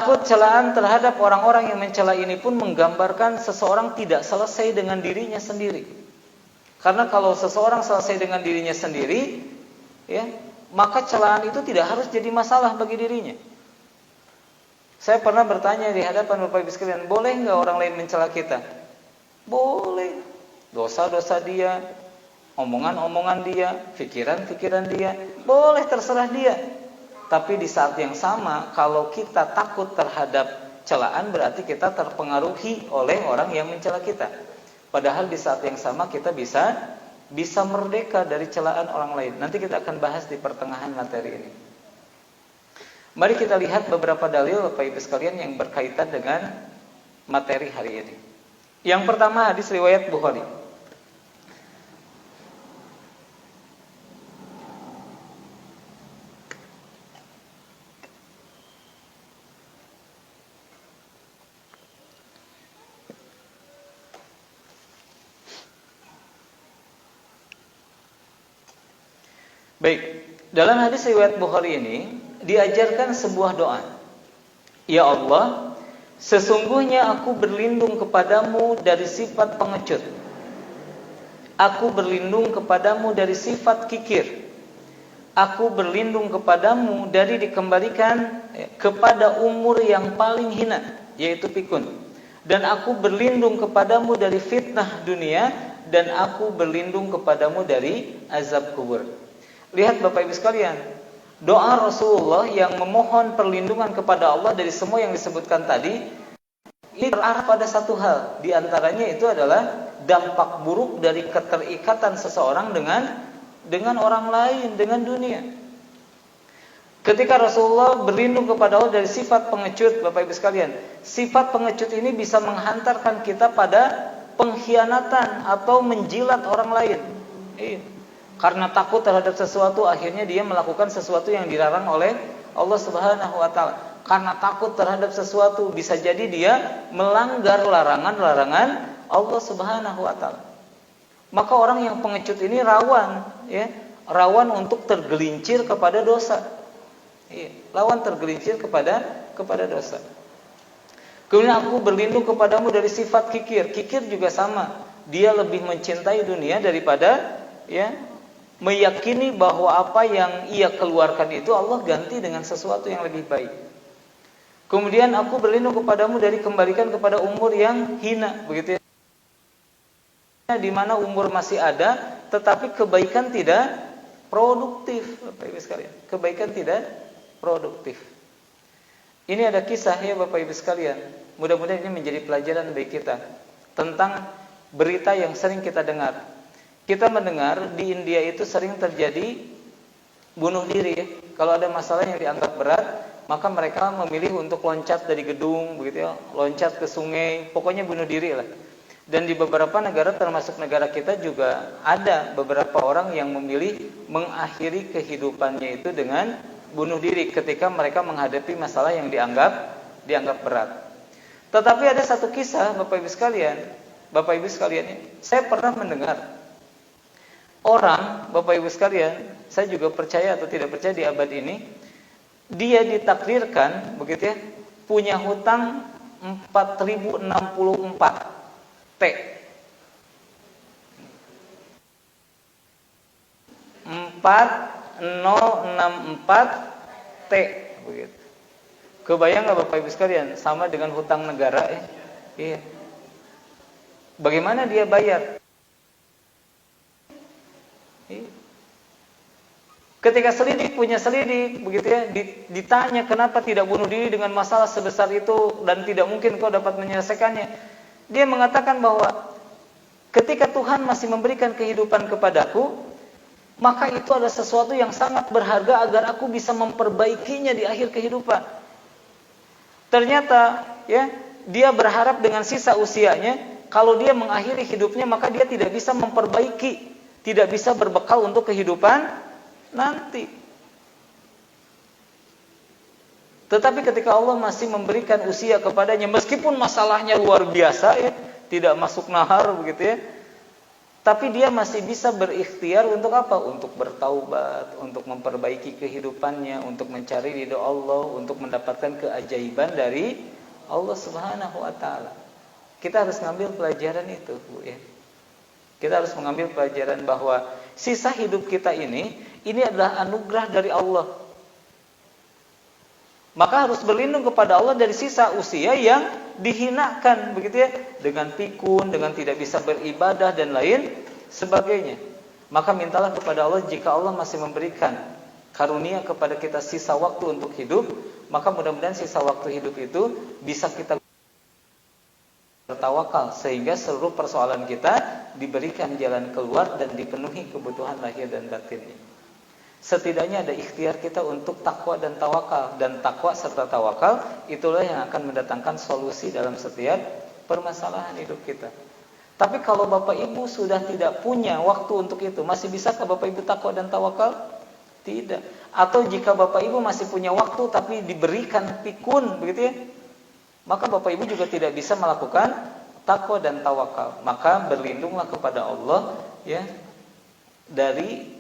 Takut celaan terhadap orang-orang yang mencela ini pun menggambarkan seseorang tidak selesai dengan dirinya sendiri. Karena kalau seseorang selesai dengan dirinya sendiri, ya, maka celaan itu tidak harus jadi masalah bagi dirinya. Saya pernah bertanya di hadapan Bapak Ibu sekalian, boleh nggak orang lain mencela kita? Boleh. Dosa-dosa dia, omongan-omongan dia, pikiran-pikiran dia, boleh, terserah dia. Tapi di saat yang sama, kalau kita takut terhadap celaan, berarti kita terpengaruhi oleh orang yang mencela kita. Padahal di saat yang sama kita bisa merdeka dari celaan orang lain. Nanti kita akan bahas di pertengahan materi ini. Mari kita lihat beberapa dalil Bapak Ibu sekalian yang berkaitan dengan materi hari ini. Yang pertama, hadis riwayat Bukhari. Baik, dalam hadis riwayat Bukhari ini diajarkan sebuah doa. Ya Allah, sesungguhnya aku berlindung kepadamu dari sifat pengecut. Aku berlindung kepadamu dari sifat kikir. Aku berlindung kepadamu dari dikembalikan kepada umur yang paling hina, yaitu pikun. Dan aku berlindung kepadamu dari fitnah dunia, dan aku berlindung kepadamu dari azab kubur. Lihat Bapak Ibu sekalian, doa Rasulullah yang memohon perlindungan kepada Allah dari semua yang disebutkan tadi, ini terarah pada satu hal. Di antaranya itu adalah dampak buruk dari keterikatan seseorang dengan orang lain, dengan dunia. Ketika Rasulullah berlindung kepada Allah dari sifat pengecut, Bapak Ibu sekalian, sifat pengecut ini bisa menghantarkan kita pada pengkhianatan atau menjilat orang lain. Karena takut terhadap sesuatu, akhirnya dia melakukan sesuatu yang dilarang oleh Allah Subhanahu wa taala. Karena takut terhadap sesuatu, bisa jadi dia melanggar larangan-larangan Allah Subhanahu wa taala. Maka orang yang pengecut ini rawan, ya, rawan untuk tergelincir kepada dosa. Rawan tergelincir kepada dosa. Kemudian aku berlindung kepadamu dari sifat kikir. Kikir juga sama. Dia lebih mencintai dunia daripada, ya, meyakini bahwa apa yang ia keluarkan itu Allah ganti dengan sesuatu yang lebih baik. Kemudian aku berlindung kepadamu dari kembalikan kepada umur yang hina, begitu ya. Di mana umur masih ada, tetapi kebaikan tidak produktif, Bapak Ibu sekalian. Kebaikan tidak produktif. Ini ada kisah ya Bapak Ibu sekalian. Mudah-mudahan ini menjadi pelajaran bagi kita tentang berita yang sering kita dengar. Kita mendengar di India itu sering terjadi bunuh diri ya. Kalau ada masalah yang dianggap berat, maka mereka memilih untuk loncat dari gedung, begitu ya, loncat ke sungai, pokoknya bunuh diri lah. Dan di beberapa negara termasuk negara kita juga ada beberapa orang yang memilih mengakhiri kehidupannya itu dengan bunuh diri ketika mereka menghadapi masalah yang dianggap berat. Tetapi ada satu kisah Bapak Ibu sekalian, saya pernah mendengar orang, Bapak Ibu sekalian, saya juga percaya atau tidak percaya di abad ini, dia ditakdirkan, begitu ya, punya hutang 4064 T. 4064 T, begitu. Kebayang nggak Bapak Ibu sekalian, sama dengan hutang negara ya? Iya. Bagaimana dia bayar? Ketika punya selidik, begitu ya, ditanya kenapa tidak bunuh diri dengan masalah sebesar itu dan tidak mungkin kau dapat menyelesaikannya. Dia mengatakan bahwa ketika Tuhan masih memberikan kehidupan kepadaku, maka itu adalah sesuatu yang sangat berharga agar aku bisa memperbaikinya di akhir kehidupan. Ternyata ya, dia berharap dengan sisa usianya, kalau dia mengakhiri hidupnya maka dia tidak bisa memperbaiki, tidak bisa berbekal untuk kehidupan nanti. Tetapi ketika Allah masih memberikan usia kepadanya, meskipun masalahnya luar biasa ya, tidak masuk nahar begitu ya, Tapi dia masih bisa berikhtiar untuk apa? Untuk bertaubat, untuk memperbaiki kehidupannya, untuk mencari ridho Allah, untuk mendapatkan keajaiban dari Allah Subhanahu wa taala. Kita harus ngambil pelajaran itu, Bu ya. Kita harus mengambil pelajaran bahwa sisa hidup kita ini adalah anugerah dari Allah. Maka harus berlindung kepada Allah dari sisa usia yang dihinakan, begitu ya, dengan pikun, dengan tidak bisa beribadah dan lain sebagainya. Maka mintalah kepada Allah, jika Allah masih memberikan karunia kepada kita sisa waktu untuk hidup, maka mudah-mudahan sisa waktu hidup itu bisa kita bertawakal sehingga seluruh persoalan kita diberikan jalan keluar dan dipenuhi kebutuhan lahir dan batinnya. Setidaknya ada ikhtiar kita untuk takwa dan tawakal, dan takwa serta tawakal itulah yang akan mendatangkan solusi dalam setiap permasalahan hidup kita. Tapi kalau Bapak Ibu sudah tidak punya waktu untuk itu, masih bisakah Bapak Ibu takwa dan tawakal? Tidak. Atau jika Bapak Ibu masih punya waktu tapi diberikan pikun, begitu ya, maka Bapak Ibu juga tidak bisa melakukan takwa dan tawakal. Maka berlindunglah kepada Allah ya dari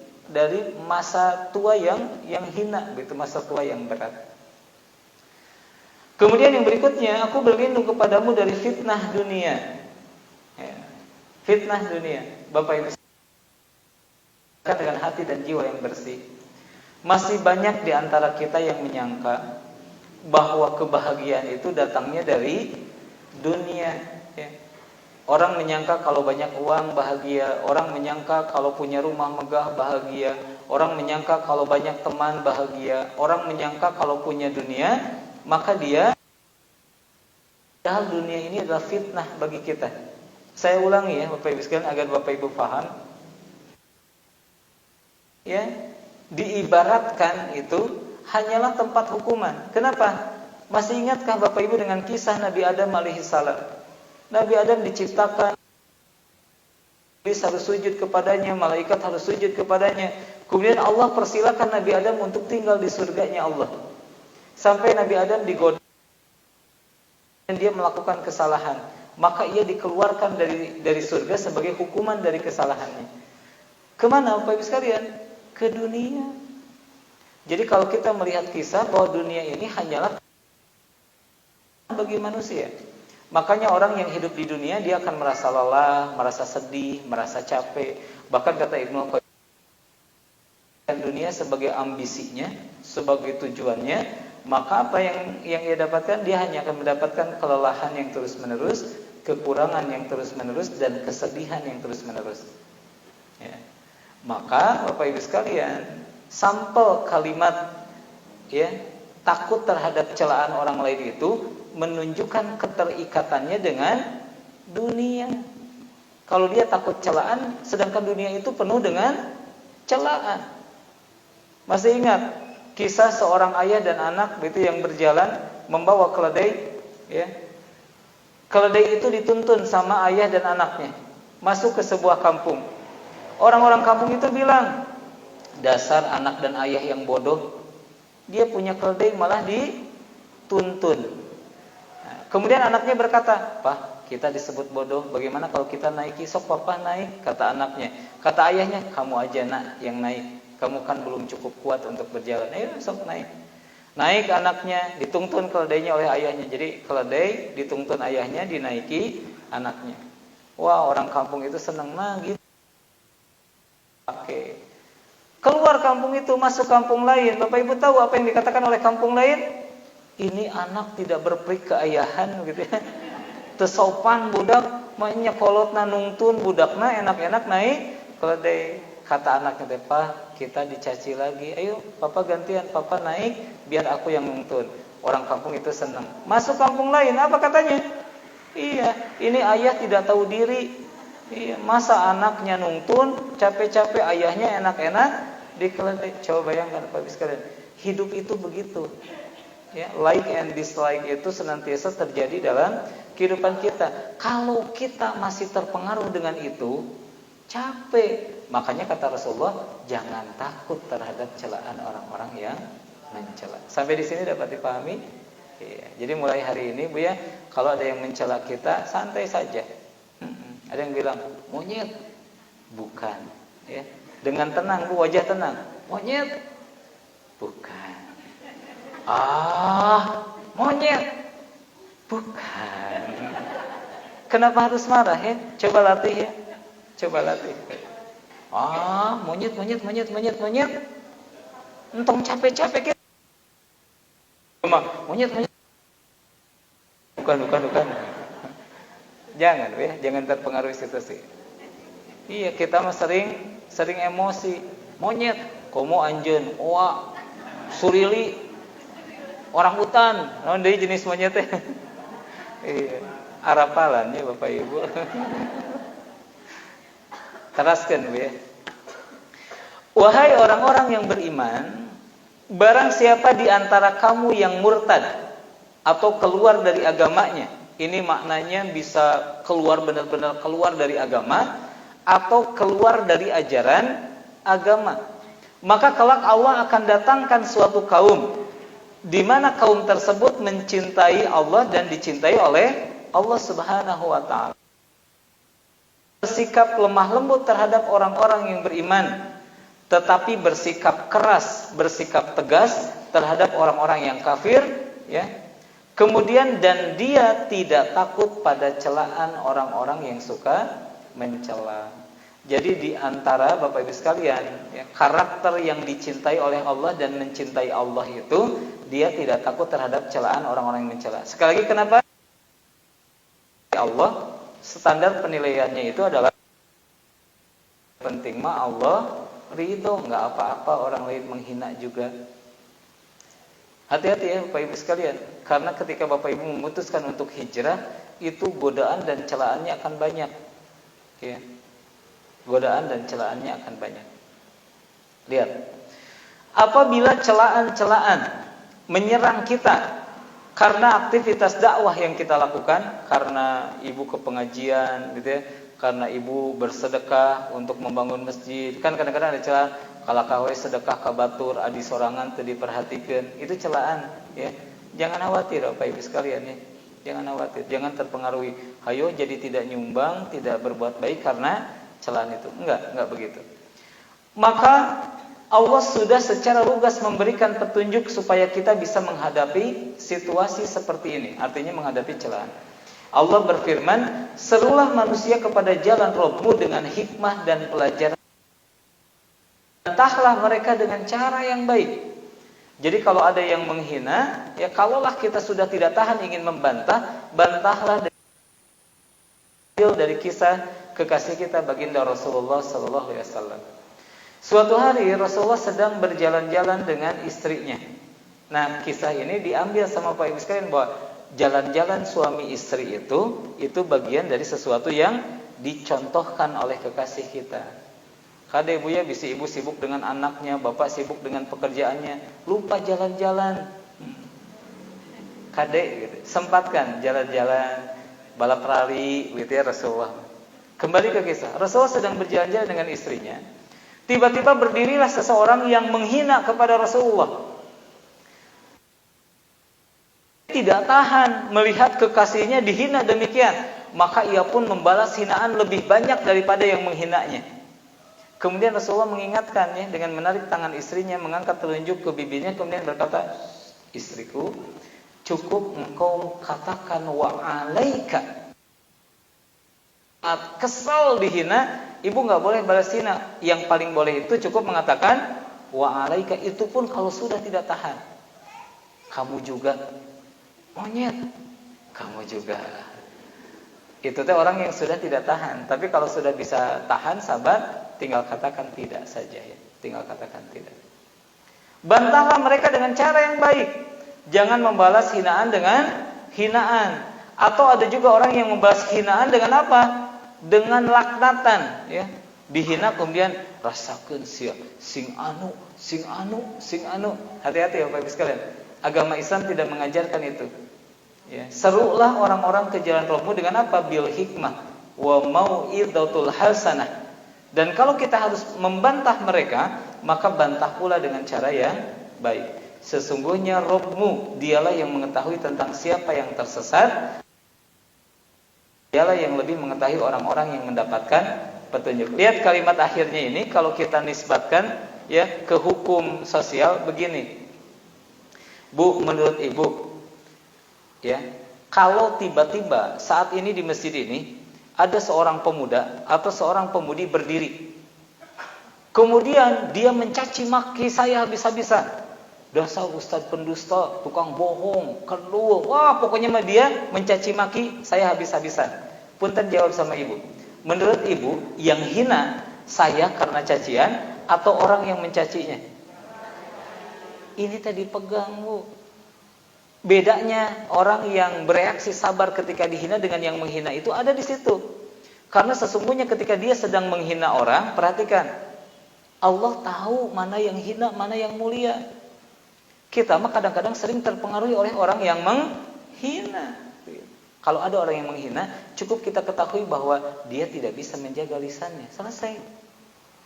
masa tua yang hina, begitu, masa tua yang berat. Kemudian yang berikutnya, aku berlindung kepadamu dari fitnah dunia. Ya. Fitnah dunia, Bapak Ibu, dengan hati dan jiwa yang bersih. Masih banyak di antara kita yang menyangka bahwa kebahagiaan itu datangnya dari dunia. Ya. Orang menyangka kalau banyak uang bahagia, orang menyangka kalau punya rumah megah bahagia, orang menyangka kalau banyak teman bahagia, orang menyangka kalau punya dunia, maka dia, padahal dunia ini adalah fitnah bagi kita. Saya ulangi ya Bapak Ibu sekalian agar Bapak Ibu paham. Ya, diibaratkan itu hanyalah tempat hukuman. Kenapa? Masih ingatkah Bapak Ibu dengan kisah Nabi Adam alaihissalam? Nabi Adam diciptakan, iblis harus sujud kepadanya, malaikat harus sujud kepadanya. Kemudian Allah persilakan Nabi Adam untuk tinggal di surganya Allah. Sampai Nabi Adam digoda dan dia melakukan kesalahan, maka ia dikeluarkan dari surga sebagai hukuman dari kesalahannya. Kemana Bapak Ibu sekalian? Ke dunia. Jadi kalau kita melihat kisah bahwa dunia ini hanyalah bagi manusia. Makanya orang yang hidup di dunia dia akan merasa lelah, merasa sedih, merasa capek. Bahkan kata Ibnu Qayyim, dunia sebagai ambisinya, sebagai tujuannya, maka apa yang ia dapatkan, dia hanya akan mendapatkan kelelahan yang terus-menerus, kekurangan yang terus-menerus, dan kesedihan yang terus-menerus. Ya. Maka Bapak Ibu sekalian, sampel kalimat ya takut terhadap celaan orang lain itu menunjukkan keterikatannya dengan dunia. Kalau dia takut celaan, sedangkan dunia itu penuh dengan celaan. Masih ingat kisah seorang ayah dan anak itu yang berjalan membawa keledai, ya. Keledai itu dituntun sama ayah dan anaknya masuk ke sebuah kampung. Orang-orang kampung itu bilang, dasar anak dan ayah yang bodoh, dia punya keledai malah dituntun. Kemudian anaknya berkata, "Pak, kita disebut bodoh. Bagaimana kalau kita naiki? Sok papa naik," kata anaknya. Kata ayahnya, "Kamu aja nak yang naik. Kamu kan belum cukup kuat untuk berjalan. Ayo sok naik." Naik anaknya, dituntun keledainya oleh ayahnya. Jadi keledai dituntun ayahnya, dinaiki anaknya. Wah, orang kampung itu senang gitu. Oke. Keluar kampung itu, masuk kampung lain. Bapak Ibu tahu apa yang dikatakan oleh kampung lain? Ini anak tidak berperik keayahan gitu ya. Tesopan budak, mainnya kolotna nungtun budakna enak-enak naik keledai. Kata anaknya, "Pak, kita dicaci lagi. Ayo, papa gantian, papa naik biar aku yang nungtun." Orang kampung itu senang. Masuk kampung lain, apa katanya? Iya, ini ayah tidak tahu diri. Iya, masa anaknya nungtun, capek-capek ayahnya enak-enak di keledai. Coba bayangkan Bapak Ibu sekalian. Hidup itu begitu. Ya, like and dislike itu senantiasa terjadi dalam kehidupan kita. Kalau kita masih terpengaruh dengan itu, capek. Makanya kata Rasulullah, jangan takut terhadap celaan orang-orang yang mencela. Sampai di sini dapat dipahami? Ya, jadi mulai hari ini Bu ya, kalau ada yang mencela kita, santai saja. Ada yang bilang, "Monyet, Bukan, ya. Dengan tenang, Bu, wajah tenang. Monyet? Bukan. Monyet? Bukan. Kenapa harus marah, ya? Coba latih, ya. Coba latih. Monyet. Entong capek-capek, ya. Monyet. Bukan. Jangan, ya. Jangan terpengaruh situasi. Iya, kita mah sering emosi. Monyet, komo anjeun, surili, orang hutan, naon deui jenis monyet teh. Iya, arapalan ya Bapak Ibu. Teraskeun ya. Wahai orang-orang yang beriman, barang siapa di antara kamu yang murtad atau keluar dari agamanya, ini maknanya bisa keluar benar-benar keluar dari agama atau keluar dari ajaran agama, maka kelak Allah akan datangkan suatu kaum di mana kaum tersebut mencintai Allah dan dicintai oleh Allah Subhanahu wa taala. Bersikap lemah lembut terhadap orang-orang yang beriman, tetapi bersikap keras, bersikap tegas terhadap orang-orang yang kafir, ya. Kemudian dan dia tidak takut pada celaan orang-orang yang suka mencela. Jadi di antara Bapak Ibu sekalian, ya, karakter yang dicintai oleh Allah dan mencintai Allah itu, dia tidak takut terhadap celaan orang-orang yang mencela. Sekali lagi, kenapa? Allah, standar penilaiannya itu adalah penting mah Allah ridho, nggak apa-apa orang lain menghina juga. Hati-hati ya Bapak Ibu sekalian, karena ketika Bapak Ibu memutuskan untuk hijrah, itu godaan dan celaannya akan banyak, ya. Godaan dan celaannya akan banyak. Lihat, apabila celaan-celaan menyerang kita karena aktivitas dakwah yang kita lakukan, karena ibu ke pengajian, gitu ya, karena ibu bersedekah untuk membangun masjid, kan kadang-kadang ada celaan, kalau kawe sedekah ka batur adi sorangan teu diperhatikeun, itu celaan, ya. Jangan khawatir Bapak Ibu sekalian, ya. Jangan khawatir, jangan terpengaruhi, hayo jadi tidak nyumbang, tidak berbuat baik karena celaan itu. Enggak begitu. Maka Allah sudah secara lugas memberikan petunjuk supaya kita bisa menghadapi situasi seperti ini, artinya menghadapi celaan. Allah berfirman, serulah manusia kepada jalan Rabbmu dengan hikmah dan pelajaran. Bantahlah mereka dengan cara yang baik. Jadi kalau ada yang menghina, ya kalaulah kita sudah tidak tahan ingin membantah, bantahlah dari kisah kekasih kita baginda Rasulullah sallallahu alaihi wasallam. Suatu hari Rasulullah sedang berjalan-jalan dengan istrinya. Nah, kisah ini diambil sama Pak Ibu sekalian bahwa jalan-jalan suami istri itu bagian dari sesuatu yang dicontohkan oleh kekasih kita. Kade ibu ya, bisa ibu sibuk dengan anaknya, bapak sibuk dengan pekerjaannya, lupa jalan-jalan. Kade gitu, sempatkan jalan-jalan, balap rali gitu ya Rasulullah. Kembali ke kisah, Rasulullah sedang berjalan-jalan dengan istrinya. Tiba-tiba berdirilah seseorang yang menghina kepada Rasulullah. Tidak tahan melihat kekasihnya dihina demikian, maka ia pun membalas hinaan lebih banyak daripada yang menghinanya. Kemudian Rasulullah mengingatkan, ya, dengan menarik tangan istrinya, mengangkat telunjuk ke bibirnya, kemudian berkata, istriku, cukup engkau katakan wa alaika. Saat kesal dihina, ibu nggak boleh balas hina. Yang paling boleh itu cukup mengatakan wa alaika, itu pun kalau sudah tidak tahan. Kamu juga monyet, kamu juga. Itu teh orang yang sudah tidak tahan. Tapi kalau sudah bisa tahan, sabar, tinggal katakan tidak saja, ya. Tinggal katakan tidak. Bantahlah mereka dengan cara yang baik. Jangan membalas hinaan dengan hinaan. Atau ada juga orang yang membalas hinaan dengan apa? Dengan laknatan, ya. Dihina kemudian rasakeun sia sing anu. Hati-hati ya Bapak Ibu sekalian. Agama Islam tidak mengajarkan itu. Ya, serulah orang-orang ke jalan Rabbmu dengan apa? Bil hikmah wa mau'izatul hasanah. Dan kalau kita harus membantah mereka, maka bantah pula dengan cara yang baik. Sesungguhnya Rabbmu, dialah yang mengetahui tentang siapa yang tersesat. Dialah yang lebih mengetahui orang-orang yang mendapatkan petunjuk. Lihat kalimat akhirnya ini, kalau kita nisbatkan ya ke hukum sosial begini. Bu, menurut ibu ya, kalau tiba-tiba saat ini di masjid ini ada seorang pemuda atau seorang pemudi berdiri, kemudian dia mencaci maki saya habis-habisan, dasar ustaz pendusta, tukang bohong, kedua, wah pokoknya mah dia mencaci maki saya habis-habisan. Punten jawab sama ibu, menurut ibu yang hina saya karena cacian atau orang yang mencacinya? Ini tadi pegang, Bu. Bedanya orang yang bereaksi sabar ketika dihina dengan yang menghina itu ada di situ. Karena sesungguhnya ketika dia sedang menghina orang, perhatikan, Allah tahu mana yang hina, mana yang mulia. Kita mah kadang-kadang sering terpengaruhi oleh orang yang menghina. Kalau ada orang yang menghina, cukup kita ketahui bahwa dia tidak bisa menjaga lisannya. Selesai.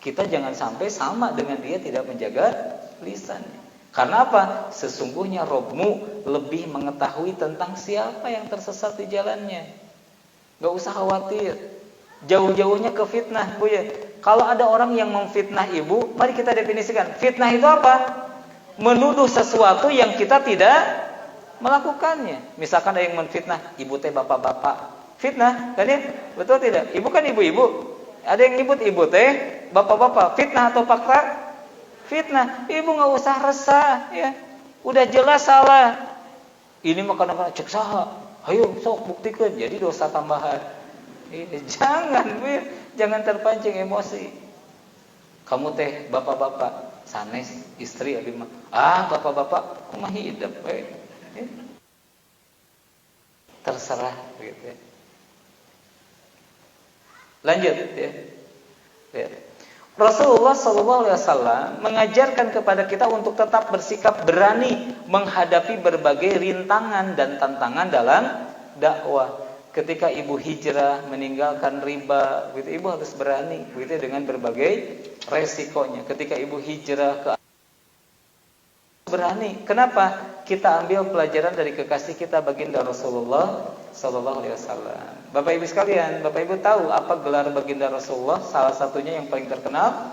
Kita jangan sampai sama dengan dia tidak menjaga lisannya. Karena apa? Sesungguhnya Robmu lebih mengetahui tentang siapa yang tersesat di jalannya. Gak usah khawatir. Jauh-jauhnya ke fitnah, Bu ya. Kalau ada orang yang memfitnah ibu, mari kita definisikan. Fitnah itu apa? Menuduh sesuatu yang kita tidak melakukannya. Misalkan ada yang menfitnah, ibu teh bapak-bapak. Fitnah, kan ya? Betul tidak? Ibu kan ibu-ibu. Ada yang nyebut ibu teh bapak-bapak. Fitnah atau fakta? Fitnah. Ibu nggak usah resah, ya. Udah jelas salah. Ini mah kadang-kadang cek saha. Ayo sok buktikan. Jadi dosa tambahan. Jangan, Bu. Jangan terpancing emosi. Kamu teh bapak-bapak, sanes istri abi mah. Ah, bapak-bapak kumaha hidup we. Terserah gitu ya. Lanjut ya. Lihat. Rasulullah SAW mengajarkan kepada kita untuk tetap bersikap berani menghadapi berbagai rintangan dan tantangan dalam dakwah. Ketika ibu hijrah meninggalkan riba, gitu, ibu harus berani, gitu, dengan berbagai resikonya. Ketika ibu hijrah ke berani. Kenapa? Kita ambil pelajaran dari kekasih kita baginda Rasulullah SAW. Bapak Ibu sekalian, Bapak Ibu tahu apa gelar baginda Rasulullah? Salah satunya yang paling terkenal,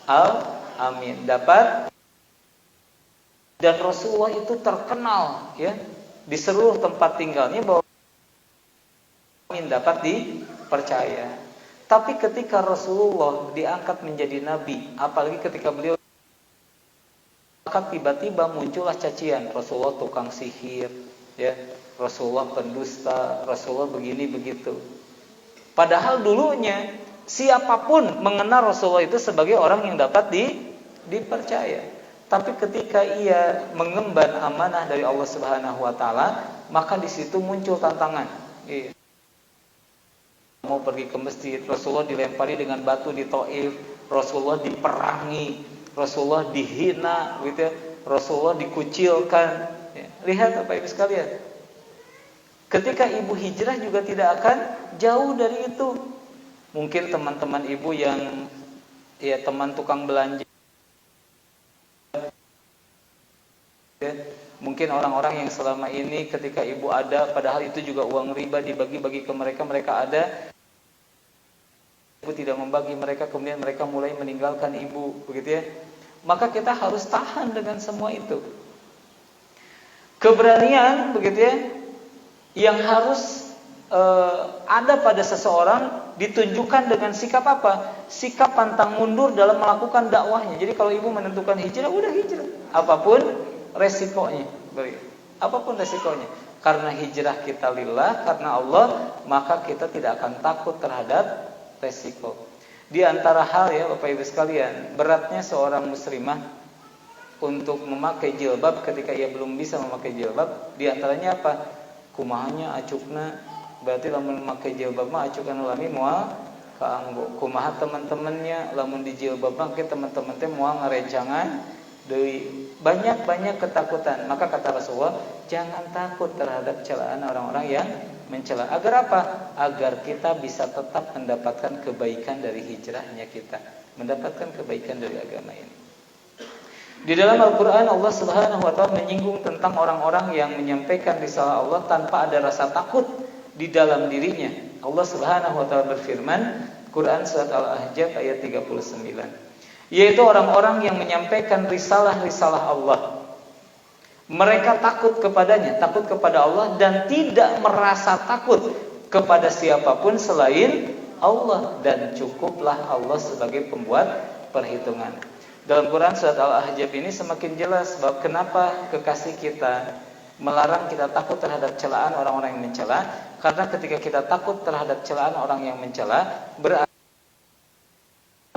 Al-Amin. Dapat, dan Rasulullah itu terkenal ya di seluruh tempat tinggalnya bahwa Amin dapat dipercaya. Tapi ketika Rasulullah diangkat menjadi nabi, apalagi ketika beliau, maka tiba-tiba muncullah cacian, Rasulullah tukang sihir, ya, Rasulullah pendusta, Rasulullah begini begitu. Padahal dulunya siapapun mengenal Rasulullah itu sebagai orang yang dapat dipercaya. Tapi ketika ia mengemban amanah dari Allah Subhanahu wa taala, maka di situ muncul tantangan. Iya. Mau pergi ke masjid, Rasulullah dilempari dengan batu di Thaif, Rasulullah diperangi, Rasulullah dihina, gitu ya. Rasulullah dikucilkan. Ya. Lihat Bapak Ibu sekalian. Ketika ibu hijrah juga tidak akan jauh dari itu. Mungkin teman-teman ibu yang ya teman tukang belanja, ya. Mungkin orang-orang yang selama ini ketika ibu ada, padahal itu juga uang riba dibagi-bagi ke mereka, mereka ada, ibu tidak membagi mereka, kemudian mereka mulai meninggalkan ibu, begitu ya. Maka kita harus tahan dengan semua itu. Keberanian, begitu ya, yang harus ada pada seseorang ditunjukkan dengan sikap apa? Sikap pantang mundur dalam melakukan dakwahnya. Jadi kalau ibu menentukan hijrah, udah hijrah. Apapun resikonya, apapun resikonya. Karena hijrah kita lillah, karena Allah, maka kita tidak akan takut terhadap resiko. Di antara hal ya Bapak Ibu sekalian, beratnya seorang muslimah untuk memakai jilbab ketika ia belum bisa memakai jilbab, di antaranya apa? Kumahanya acukna, berarti lamun memakai jilbab mah acukan lami moal kaanggo. Kumaha teman-temannya lamun di jilbab mah teman-teman teh moal ngarencangan deui. Banyak ketakutan. Maka kata Rasulullah, jangan takut terhadap celaan orang-orang yang mencela. Agar apa? Agar kita bisa tetap mendapatkan kebaikan dari hijrahnya kita, mendapatkan kebaikan dari agama ini. Di dalam Al-Quran Allah Subhanahu wa ta'ala menyinggung tentang orang-orang yang menyampaikan risalah Allah tanpa ada rasa takut di dalam dirinya. Allah Subhanahu wa ta'ala berfirman, Quran surat Al-Ahzab ayat 39. Yaitu orang-orang yang menyampaikan risalah-risalah Allah. Mereka takut kepadanya, takut kepada Allah dan tidak merasa takut kepada siapapun selain Allah, dan cukuplah Allah sebagai pembuat perhitungan. Dalam Quran surat Al-Ahzab ini semakin jelas bahwa kenapa kekasih kita melarang kita takut terhadap celaan orang-orang yang mencela. Karena ketika kita takut terhadap celaan orang yang mencela, berarti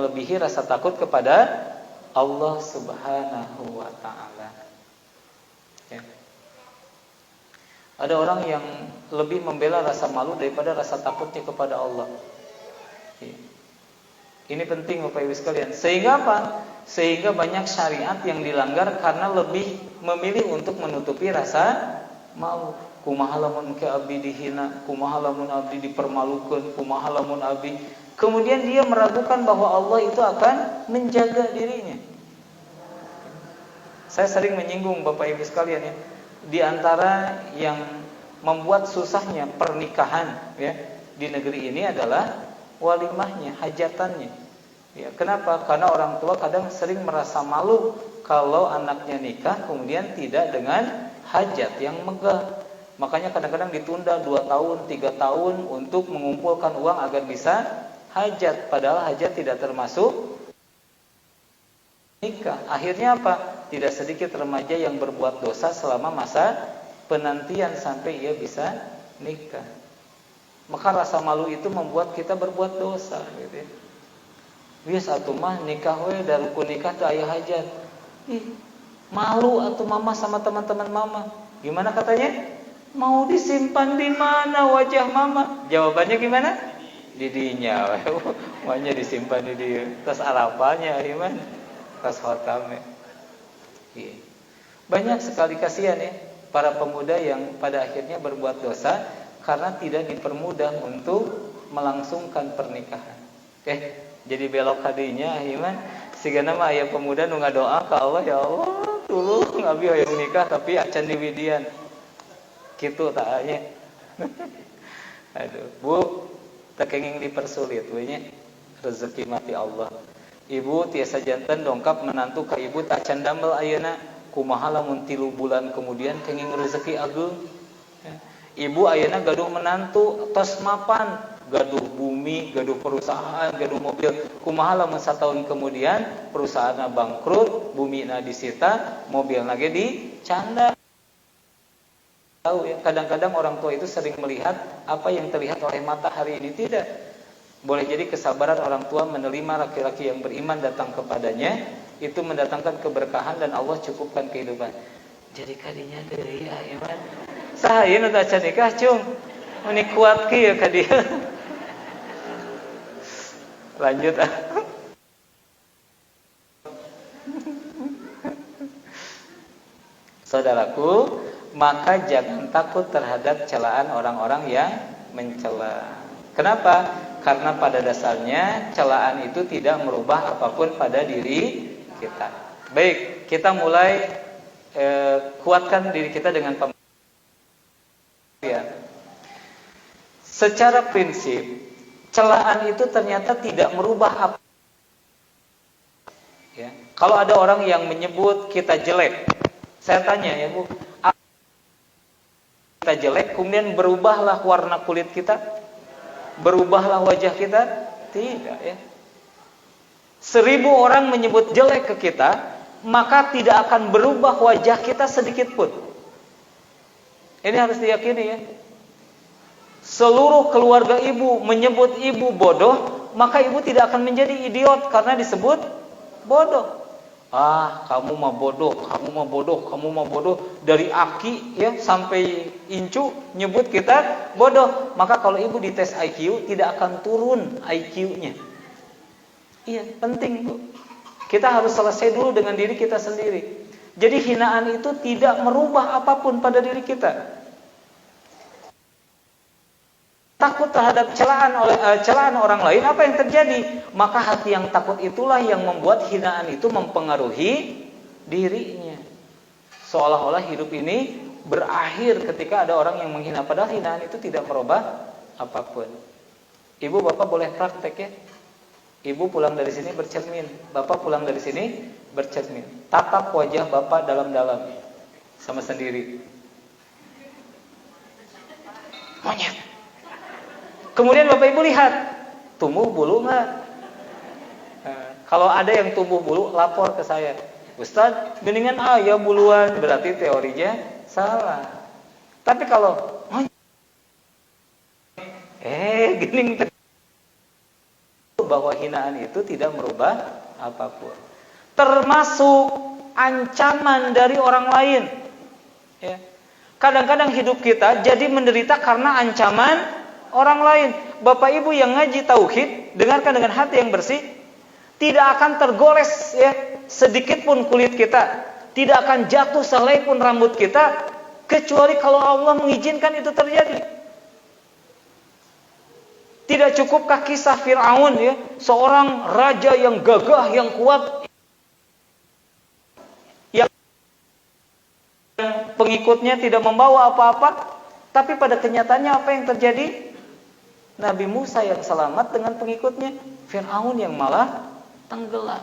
melebihi rasa takut kepada Allah Subhanahu wa taala. Ya. Ada orang yang lebih membela rasa malu daripada rasa takutnya kepada Allah. Ya. Ini penting Bapak Ibu sekalian. Sehingga apa? Sehingga banyak syariat yang dilanggar karena lebih memilih untuk menutupi rasa malu. Kumaha lamun ke abdi dihina, kumaha lamun abdi dipermalukan, kumaha lamun abdi. Kemudian dia meragukan bahwa Allah itu akan menjaga dirinya. Saya sering menyinggung Bapak Ibu sekalian ya, di antara yang membuat susahnya pernikahan ya di negeri ini adalah walimahnya, hajatannya. Ya, kenapa? Karena orang tua kadang sering merasa malu kalau anaknya nikah kemudian tidak dengan hajat yang megah. Makanya kadang-kadang ditunda 2 tahun, 3 tahun untuk mengumpulkan uang agar bisa hajat. Padahal hajat tidak termasuk nikah. Akhirnya apa? Tidak sedikit remaja yang berbuat dosa selama masa penantian sampai ia bisa nikah. Maka rasa malu itu membuat kita berbuat dosa gitu ya. Bias atuh mah nikah we da rukun nikah teu aya hajat. Ih, malu atuh mama sama teman-teman mama. Gimana katanya? Mau disimpan di mana wajah mama? Jawabannya gimana? Di dinya. Maunya disimpan di dia. Tas arapanya gimana? Tas hotamnya. Iya. Banyak sekali kasihan ya para pemuda yang pada akhirnya berbuat dosa karena tidak dipermudah untuk melangsungkan pernikahan. Jadi belok kadinya iman sigana mah aya pemuda nu ngadoa ka Allah, ya Allah tulung abi hoyong nikah tapi acan di widian kitu tah nya. Aduh, Bu, teu kenging dipersulit we nya. Rezeki mati Allah. Ibu tiasa janten dongkap menantu ka ibu tak can damel ayeuna, kumaha lamun 3 bulan kemudian kenging rezeki ageung. Ibu ayeuna gaduh menantu tos mapan, gaduh bumi, gaduh perusahaan, gaduh mobil. Kumaha lamun 1 tahun kemudian perusahaanna bangkrut, bumina disita, mobilna ge dicanda. Tahu ya, kadang-kadang orang tua itu sering melihat apa yang terlihat oleh mata hari ini, tidak. Boleh jadi kesabaran orang tua menerima laki-laki yang beriman datang kepadanya itu mendatangkan keberkahan dan Allah cukupkan kehidupan. Jadi kadinya deui ya iman. Saha ieu nu teu acan nikah cung? Mun kuat kieu ka dieu. Lanjut ah. Saudaraku, maka jangan takut terhadap celaan orang-orang yang mencela. Kenapa? Karena pada dasarnya celaan itu tidak merubah apapun pada diri kita. Baik, kita mulai kuatkan diri kita dengan pembuktian. Secara prinsip, celaan itu ternyata tidak merubah apa. Ya. Kalau ada orang yang menyebut kita jelek, saya tanya ya Bu, kita jelek kemudian berubahlah warna kulit kita? Berubahlah wajah kita? Tidak ya. 1000 orang menyebut jelek ke kita, maka tidak akan berubah wajah kita sedikit pun. Ini harus diyakini ya. Seluruh keluarga ibu menyebut ibu bodoh, maka ibu tidak akan menjadi idiot karena disebut bodoh. Ah, kamu mah bodoh, kamu mah bodoh, kamu mah bodoh. Dari Aki ya sampai Incu nyebut kita bodoh. Maka kalau ibu dites IQ tidak akan turun IQ-nya. Iya, penting Bu. Kita harus selesai dulu dengan diri kita sendiri. Jadi hinaan itu tidak merubah apapun pada diri kita. Takut terhadap celaan orang lain, apa yang terjadi? Maka hati yang takut itulah yang membuat hinaan itu mempengaruhi dirinya. Seolah-olah hidup ini berakhir ketika ada orang yang menghina, padahal hinaan itu tidak merubah apapun. Ibu bapak boleh praktek ya. Ibu pulang dari sini bercermin, bapak pulang dari sini bercermin. Tatap wajah bapak dalam-dalam sama sendiri. Monyet. Kemudian bapak ibu lihat, tumbuh bulu nggak? Kalau ada yang tumbuh bulu, lapor ke saya. Ustaz, geningan ya buluan, berarti teorinya salah. Tapi kalau gening, bahwa hinaan itu tidak merubah apapun, termasuk ancaman dari orang lain. Ya. Kadang-kadang hidup kita jadi menderita karena ancaman orang lain. Bapak ibu yang ngaji tauhid, dengarkan dengan hati yang bersih, tidak akan tergores ya sedikit pun kulit kita, tidak akan jatuh sehelai pun rambut kita, kecuali kalau Allah mengizinkan itu terjadi. Tidak cukupkah kisah Fir'aun ya, seorang raja yang gagah, yang kuat, yang pengikutnya tidak membawa apa-apa, tapi pada kenyataannya apa yang terjadi? Nabi Musa yang selamat dengan pengikutnya, Fir'aun yang malah tenggelam.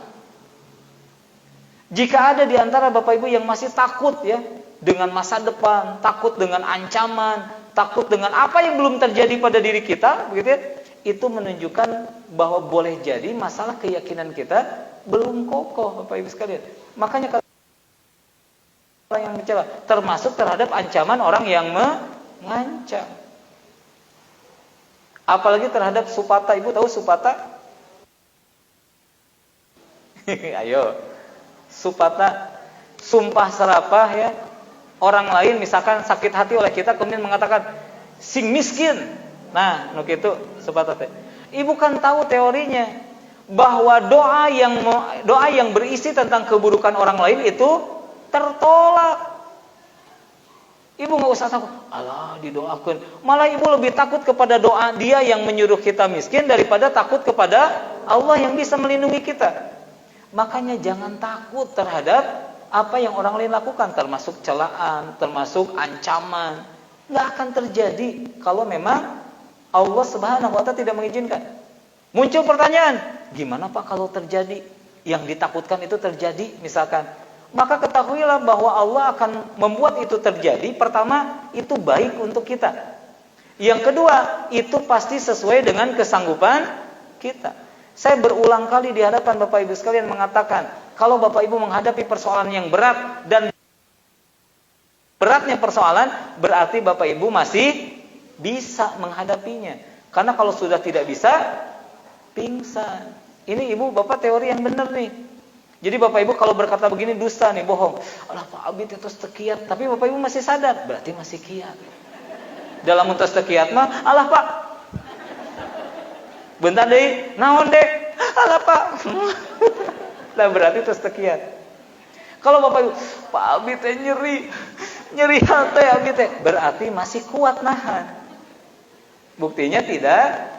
Jika ada di antara Bapak Ibu yang masih takut ya dengan masa depan, takut dengan ancaman, takut dengan apa yang belum terjadi pada diri kita, begitu ya, itu menunjukkan bahwa boleh jadi masalah keyakinan kita belum kokoh, Bapak Ibu sekalian. Makanya orang yang mencela termasuk terhadap ancaman orang yang mengancam. Apalagi terhadap supata. Ibu tahu supata? Ayo. Supata, sumpah serapah ya. Orang lain misalkan sakit hati oleh kita kemudian mengatakan sing miskin. Nah, nuk itu supata teh. Ibu kan tahu teorinya bahwa doa yang berisi tentang keburukan orang lain itu tertolak. Ibu nggak usah takut, Allah didoakan. Malah ibu lebih takut kepada doa dia yang menyuruh kita miskin daripada takut kepada Allah yang bisa melindungi kita. Makanya jangan takut terhadap apa yang orang lain lakukan, termasuk celaan, termasuk ancaman. Nggak akan terjadi kalau memang Allah Subhanahu wa Ta'ala tidak mengizinkan. Muncul pertanyaan, gimana Pak kalau terjadi? Yang ditakutkan itu terjadi misalkan. Maka ketahuilah bahwa Allah akan membuat itu terjadi. Pertama, itu baik untuk kita. Yang kedua, itu pasti sesuai dengan kesanggupan kita. Saya berulang kali di hadapan Bapak Ibu sekalian mengatakan, kalau Bapak Ibu menghadapi persoalan yang berat dan beratnya persoalan, berarti Bapak Ibu masih bisa menghadapinya. Karena kalau sudah tidak bisa, pingsan. Ini Ibu Bapak teori yang benar nih. Jadi Bapak Ibu kalau berkata begini dusta nih, bohong. Alah Pak Abid itu tekiat, tapi Bapak Ibu masih sadar, berarti masih kiat. Dalam untas tekiat mah, alah Pak. Bentar deh, naon deh. Alah Pak. Lah berarti terus tekiat. Kalau Bapak Ibu, Pak Abid teh nyeri hati Abid teh, berarti masih kuat nahan. Buktinya tidak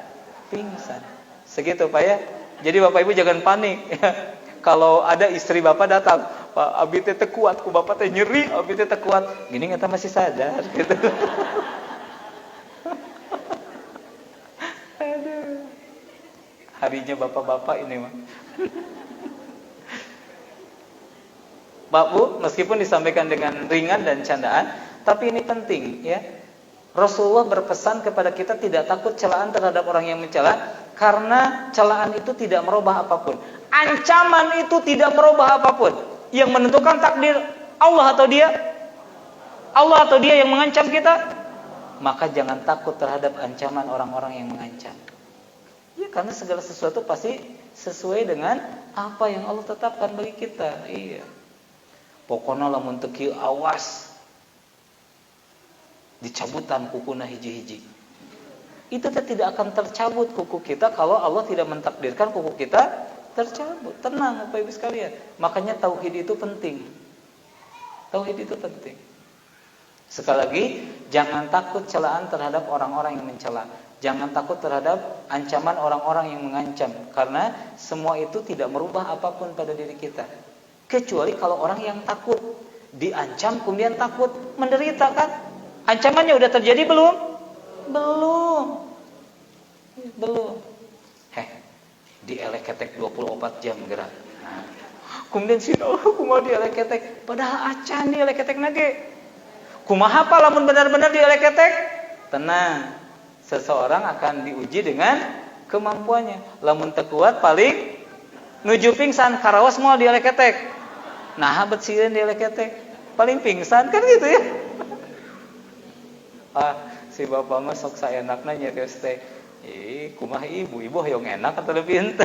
pingsan. Segitu Pak ya. Jadi Bapak Ibu jangan panik ya. Kalau ada istri Bapak datang, Pak Abi teh kuat, ku Bapak teh nyeri, Abi teh kuat. Gini ngata masih sadar gitu. Aduh. Harinya bapak-bapak ini mah. Pak Bu, meskipun disampaikan dengan ringan dan candaan, tapi ini penting ya. Rasulullah berpesan kepada kita tidak takut celaan terhadap orang yang mencela, karena celaan itu tidak merubah apapun. Ancaman itu tidak merubah apapun. Yang menentukan takdir Allah atau dia? Allah atau dia yang mengancam kita? Maka jangan takut terhadap ancaman orang-orang yang mengancam. Ya, karena segala sesuatu pasti sesuai dengan apa yang Allah tetapkan bagi kita. Iya. Pokoknya lamun teu kieu awas. Dicabutan kukuna hiji-hiji. Itu tidak akan tercabut kuku kita kalau Allah tidak mentakdirkan kuku kita tercabut. Tenang Bapak Ibu sekalian. Makanya tauhid itu penting. Tauhid itu penting. Sekali lagi, jangan takut celaan terhadap orang-orang yang mencela. Jangan takut terhadap ancaman orang-orang yang mengancam, karena semua itu tidak merubah apapun pada diri kita. Kecuali kalau orang yang takut diancam kemudian takut, menderita kan? Ancamannya udah terjadi belum? Belum. Belum. Dielek ketek 24 jam gerak. Nah, kemudian kumaha dielek ketek, padahal acan dielek ketek nage. Kumaha apa lamun benar-benar dielek ketek? Tenang. Seseorang akan diuji dengan kemampuannya. Lamun teu kuat paling nuju pingsan karaos moal dielek ketek. Nah, bet sieun dielek ketek. Paling pingsan kan gitu ya. Si bapak mah sok saenakna nyarios teh. Kumaha ibu hoyong enak atau lebih ente.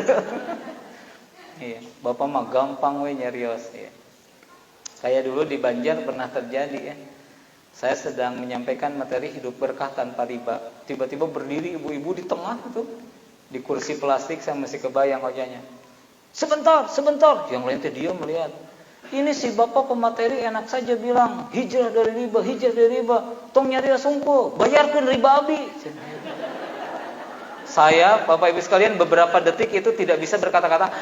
Iya, bapak mah gampang we nyarios ya. Kayak dulu di Banjar pernah terjadi ya. Saya sedang menyampaikan materi hidup berkah tanpa riba. Tiba-tiba berdiri ibu-ibu di tengah itu. Di kursi plastik, saya masih kebayang wajahnya. Sebentar. Yang lain teh diam melihat. Ini si bapak pemateri enak saja bilang, hijrah dari riba. Tong nyarios sungko, bayarkeun riba abi. Saya, Bapak Ibu sekalian, beberapa detik itu tidak bisa berkata-kata.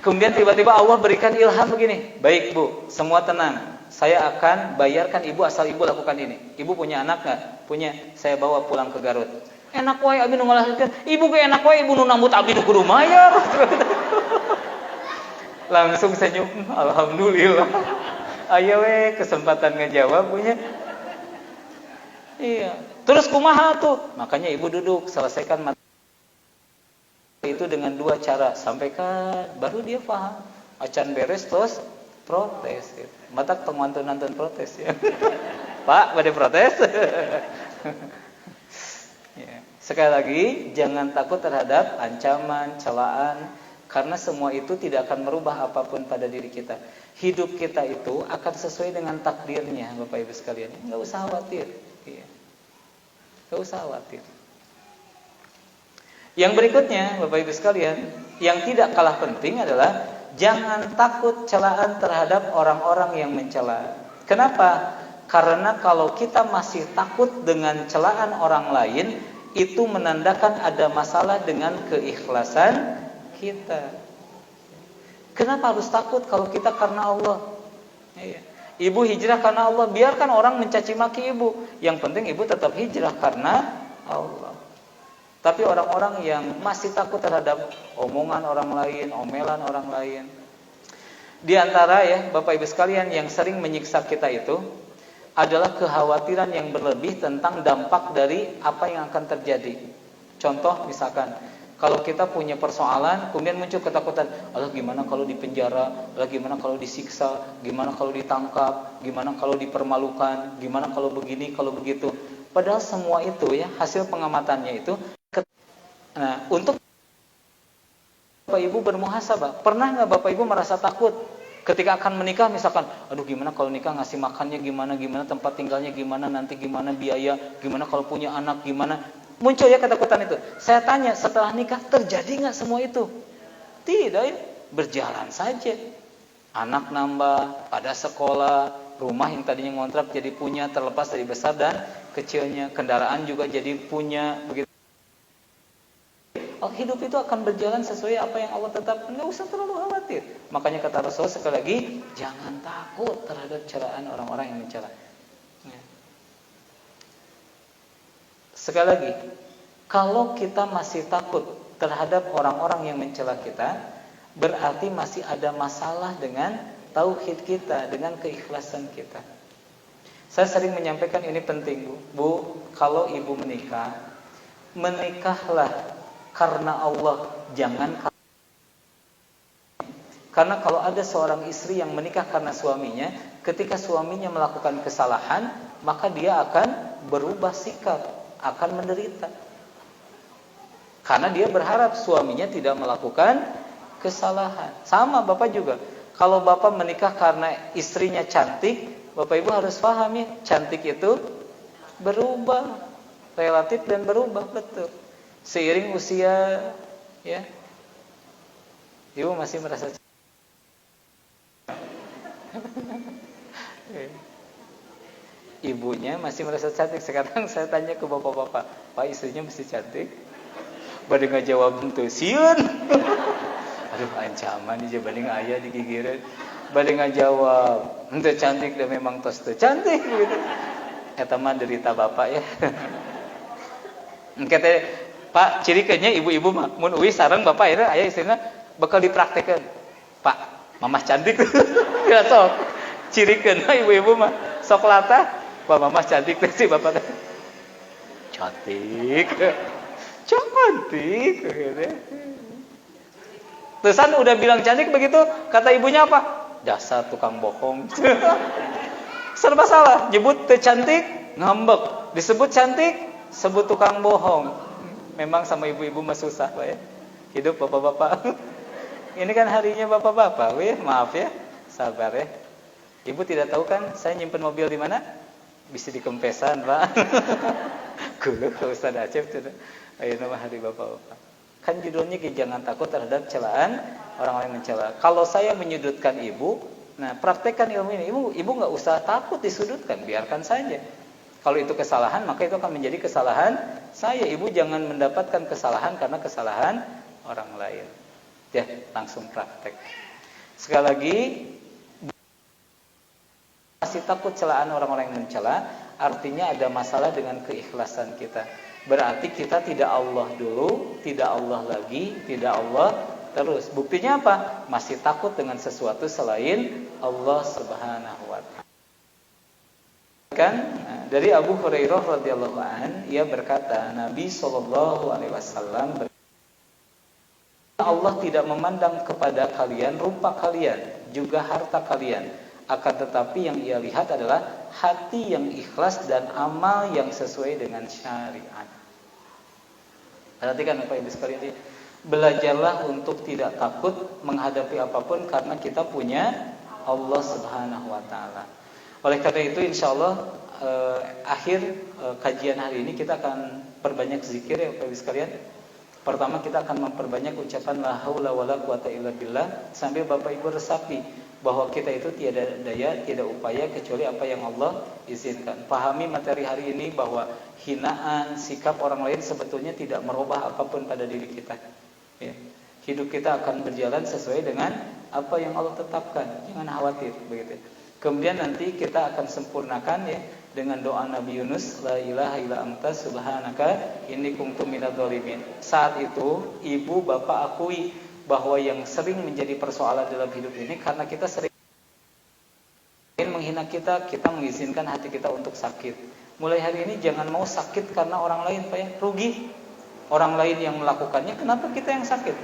Kemudian tiba-tiba Allah berikan ilham begini. Baik Bu, semua tenang. Saya akan bayarkan Ibu asal Ibu lakukan ini. Ibu punya anak nggak? Punya. Saya bawa pulang ke Garut. Enak wae abi nu ngalahirkeun. Ibu ge enak wae ibu nu nambut abdi nu kudu mayar. Langsung senyum. Alhamdulillah. Aya we kesempatan ngejawab punya. Iya. Terus kumaha tuh? Makanya Ibu duduk, selesaikan materi itu dengan dua cara, sampaikan baru dia paham. Acan beres terus protes gitu. Matak tengwantun nonton protes ya. Pak, bade protes. Ya. Sekali lagi, jangan takut terhadap ancaman, celaan, karena semua itu tidak akan merubah apapun pada diri kita. Hidup kita itu akan sesuai dengan takdirnya, Bapak Ibu sekalian. Enggak usah khawatir. Iya. Enggak usah khawatir. Yang berikutnya, Bapak Ibu sekalian, yang tidak kalah penting adalah jangan takut celaan terhadap orang-orang yang mencela. Kenapa? Karena kalau kita masih takut dengan celaan orang lain, itu menandakan ada masalah dengan keikhlasan kita. Kenapa harus takut kalau kita karena Allah? Ibu hijrah karena Allah, biarkan orang mencaci maki ibu. Yang penting ibu tetap hijrah karena Allah. Tapi orang-orang yang masih takut terhadap omongan orang lain, omelan orang lain. Di antara ya Bapak Ibu sekalian yang sering menyiksa kita itu adalah kekhawatiran yang berlebih tentang dampak dari apa yang akan terjadi. Contoh misalkan, kalau kita punya persoalan, kemudian muncul ketakutan, Allah gimana kalau dipenjara, Allah gimana kalau disiksa, gimana kalau ditangkap, gimana kalau dipermalukan, gimana kalau begini, kalau begitu. Padahal semua itu ya hasil pengamatannya itu. Nah, untuk Bapak Ibu bermuhasabah, pernah nggak Bapak Ibu merasa takut ketika akan menikah misalkan, aduh gimana kalau nikah ngasih makannya gimana, tempat tinggalnya gimana, nanti gimana biaya, gimana kalau punya anak gimana, muncul ya ketakutan itu. Saya tanya, setelah nikah terjadi nggak semua itu? Tidak ya, berjalan saja. Anak nambah, pada sekolah, rumah yang tadinya ngontrak jadi punya, terlepas dari besar dan kecilnya, kendaraan juga jadi punya, begitu. Hidup itu akan berjalan sesuai apa yang Allah tetapkan. Nggak usah terlalu khawatir. Makanya kata Rasul sekali lagi, jangan takut terhadap celaan orang-orang yang mencela. Sekali lagi, kalau kita masih takut terhadap orang-orang yang mencela kita, berarti masih ada masalah dengan tauhid kita, dengan keikhlasan kita. Saya sering menyampaikan ini penting, Bu. Kalau ibu menikah, menikahlah karena Allah, jangan karena kalau ada seorang istri yang menikah karena suaminya, ketika suaminya melakukan kesalahan, maka dia akan berubah sikap, akan menderita. Karena dia berharap suaminya tidak melakukan kesalahan. Sama Bapak juga. Kalau Bapak menikah karena istrinya cantik, Bapak Ibu harus paham ya, cantik itu berubah, relatif dan berubah, betul. Seiring usia ya. Ibu masih merasa ibunya masih merasa cantik. Sekarang saya tanya ke bapak-bapak, Pak, istrinya masih cantik? Bade ngajawab henteu sieun. Aduh ancaman di jabading aya di gigireun. Bade ngajawab henteu cantik dan memang tos teu cantik gitu. Eta mah derita bapak ya. Engke teh Pak, cirikeunnya ibu-ibu mah mun uwi sareng bapak ayeuna aya istrina bakal dipraktekeun. Pak, mamah cantik. Ya sok. Cirikeun ibu-ibu mah sok latah, Pak mamah cantik teh si bapak teh. Cantik. Cantik gitu. Terusan udah bilang cantik begitu, kata ibunya apa? Dasar tukang bohong. Serba salah, nyebut teu cantik, ngambek. Disebut cantik, sebut tukang bohong. Memang sama ibu-ibu mah susah, Pak ya. Hidup bapak-bapak. Ini kan harinya bapak-bapak, weh, maaf ya. Sabar ya. Ibu tidak tahu kan saya nyimpen mobil di mana? Bisa di Kempesan, Pak. Kulo ke Ustaz Acep tuh. Ayo nama hari bapak-bapak. Kan judulnya jangan takut terhadap celaan orang lain mencela. Kalau saya menyudutkan ibu, nah praktekkan ilmu ini. Ibu nggak usah takut disudutkan, biarkan saja. Kalau itu kesalahan, maka itu akan menjadi kesalahan saya. Ibu jangan mendapatkan kesalahan karena kesalahan orang lain. Ya, langsung praktek. Sekali lagi, masih takut celaan orang-orang yang mencela, artinya ada masalah dengan keikhlasan kita. Berarti kita tidak Allah dulu, tidak Allah lagi, tidak Allah terus. Buktinya apa? Masih takut dengan sesuatu selain Allah Subhanahu wa taala. Kan dari Abu Hurairah radhiyallahu an, ia berkata, Nabi sallallahu alaihi wasallam, Allah tidak memandang kepada kalian rupa kalian, juga harta kalian. Akan tetapi yang ia lihat adalah hati yang ikhlas dan amal yang sesuai dengan syariat. Perhatikan Bapak Ibu sekalian, belajarlah untuk tidak takut menghadapi apapun karena kita punya Allah Subhanahu wa taala. Oleh karena itu insyaallah akhir kajian hari ini kita akan perbanyak zikir ya Bapak Ibu sekalian. Pertama kita akan memperbanyak ucapan la haula wala quwata illa billah sambil Bapak Ibu resapi bahwa kita itu tiada daya, tiada upaya kecuali apa yang Allah izinkan. Pahami materi hari ini bahwa hinaan, sikap orang lain sebetulnya tidak merubah apapun pada diri kita. Ya. Hidup kita akan berjalan sesuai dengan apa yang Allah tetapkan. Jangan khawatir begitu. Kemudian nanti kita akan sempurnakan ya dengan doa Nabi Yunus, la ilaha illa anta subhanaka inni kuntu minadz dzalimin. Saat itu ibu bapak akui bahwa yang sering menjadi persoalan dalam hidup ini karena kita sering menghina kita mengizinkan hati kita untuk sakit. Mulai hari ini jangan mau sakit karena orang lain, Pak ya, rugi. Orang lain yang melakukannya, kenapa kita yang sakit?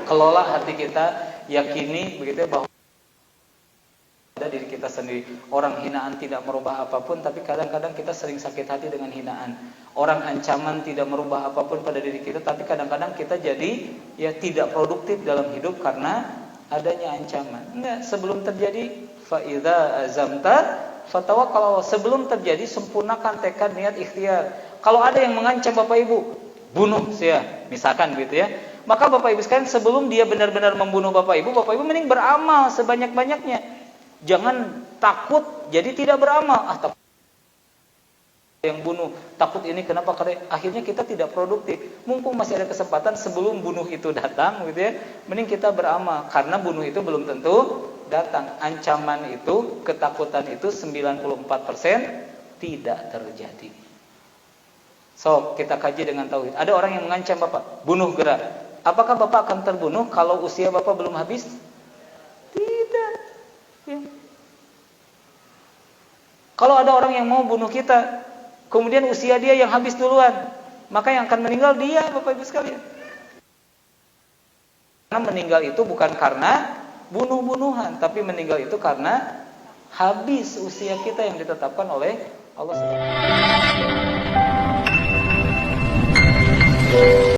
Kelola hati kita, yakini begitu ya, bahwa ada diri kita sendiri. Orang hinaan tidak merubah apapun, tapi kadang-kadang kita sering sakit hati dengan hinaan. Orang ancaman tidak merubah apapun pada diri kita, tapi kadang-kadang kita jadi ya tidak produktif dalam hidup karena adanya ancaman. Enggak, sebelum terjadi fa idza azamta fatawakkal. Sebelum terjadi sempurnakan tekad, niat, ikhtiar. Kalau ada yang mengancam Bapak Ibu, bunuh saya, misalkan gitu ya. Maka Bapak Ibu sekalian sebelum dia benar-benar membunuh Bapak Ibu mending beramal sebanyak-banyaknya. Jangan takut jadi tidak beramal. Takut yang bunuh, takut ini kenapa? Karena akhirnya kita tidak produktif. Mumpung masih ada kesempatan sebelum bunuh itu datang gitu ya, mending kita beramal karena bunuh itu belum tentu datang. Ancaman itu, ketakutan itu 94% tidak terjadi. So, kita kaji dengan tauhid. Ada orang yang mengancam Bapak, bunuh gerak. Apakah Bapak akan terbunuh kalau usia Bapak belum habis? Tidak. Ya. Kalau ada orang yang mau bunuh kita, kemudian usia dia yang habis duluan, maka yang akan meninggal dia, Bapak Ibu sekalian. Karena meninggal itu bukan karena bunuh-bunuhan, tapi meninggal itu karena habis usia kita yang ditetapkan oleh Allah Subhanahu wa taala.